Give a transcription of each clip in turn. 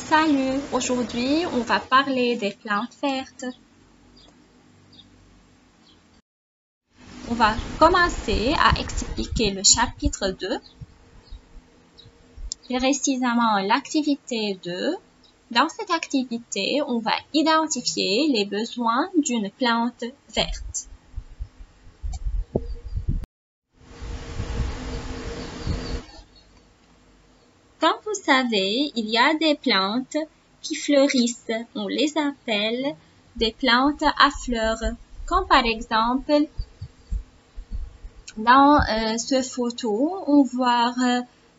Salut, aujourd'hui on va parler des plantes vertes. On va commencer à expliquer le chapitre 2, précisément l'activité 2. Dans cette activité, on va identifier les besoins d'une plante verte. Comme vous savez, il y a des plantes qui fleurissent. On les appelle des plantes à fleurs. Comme par exemple, dans cette photo, on voit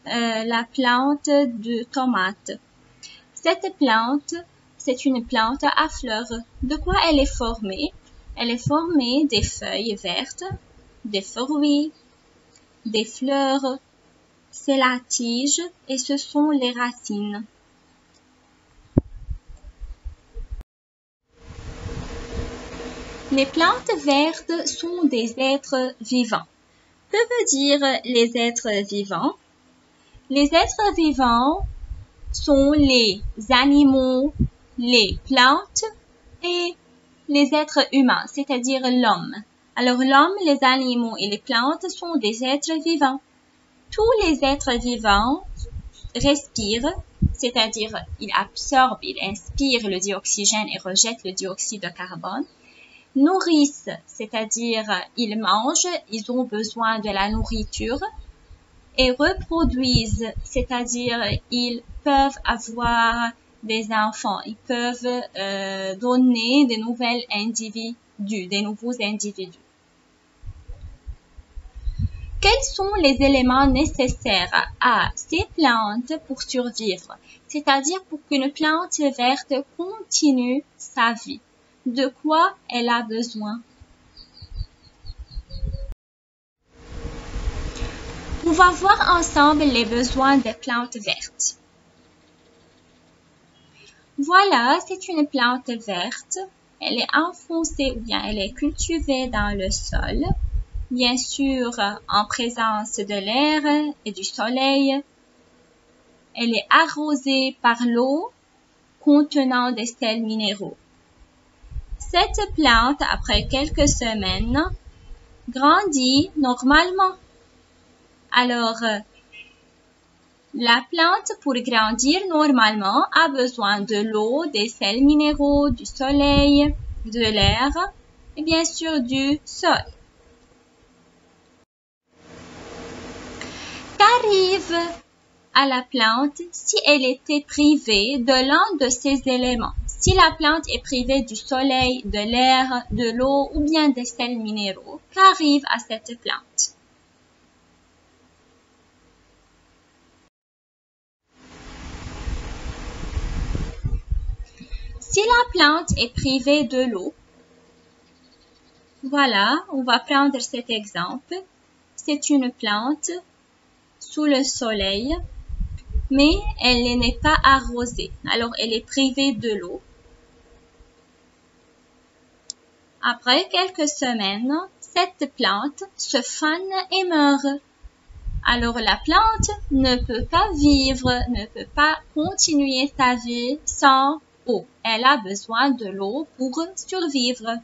la plante de tomate. Cette plante, c'est une plante à fleurs. De quoi elle est formée? Elle est formée des feuilles vertes, des fruits, des fleurs. C'est la tige et ce sont les racines. Les plantes vertes sont des êtres vivants. Que veut dire les êtres vivants? Les êtres vivants sont les animaux, les plantes et les êtres humains, c'est-à-dire l'homme. Alors l'homme, les animaux et les plantes sont des êtres vivants. Tous les êtres vivants respirent, c'est-à-dire ils absorbent, ils inspirent le dioxygène et rejettent le dioxyde de carbone. Nourrissent, c'est-à-dire ils mangent, ils ont besoin de la nourriture. Et reproduisent, c'est-à-dire ils peuvent avoir des enfants, ils peuvent donner des nouveaux individus. Quels sont les éléments nécessaires à ces plantes pour survivre? C'est-à-dire pour qu'une plante verte continue sa vie. De quoi elle a besoin? On va voir ensemble les besoins des plantes vertes. Voilà, c'est une plante verte. Elle est enfoncée ou bien elle est cultivée dans le sol. Bien sûr, en présence de l'air et du soleil. Elle est arrosée par l'eau contenant des sels minéraux. Cette plante, après quelques semaines, grandit normalement. Alors, la plante, pour grandir normalement, a besoin de l'eau, des sels minéraux, du soleil, de l'air et bien sûr du sol. Qu'arrive à la plante si elle était privée de l'un de ces éléments? Si la plante est privée du soleil, de l'air, de l'eau ou bien des sels minéraux, qu'arrive à cette plante? Si la plante est privée de l'eau, voilà, on va prendre cet exemple. C'est une plante sous le soleil, mais elle n'est pas arrosée. Alors, elle est privée de l'eau. Après quelques semaines, cette plante se fane et meurt. Alors, la plante ne peut pas vivre, ne peut pas continuer sa vie sans eau. Elle a besoin de l'eau pour survivre.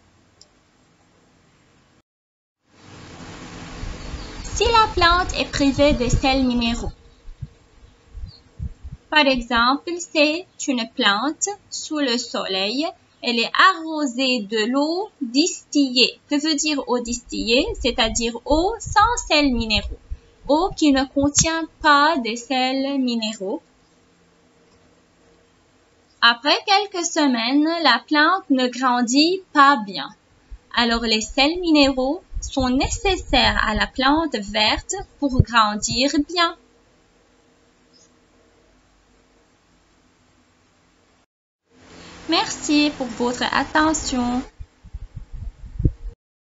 Si la plante est privée des sels minéraux, par exemple, c'est une plante sous le soleil, elle est arrosée de l'eau distillée. Que veut dire eau distillée? C'est-à-dire eau sans sels minéraux. Eau qui ne contient pas des sels minéraux. Après quelques semaines, la plante ne grandit pas bien. Alors les sels minéraux sont nécessaires à la plante verte pour grandir bien. Merci pour votre attention.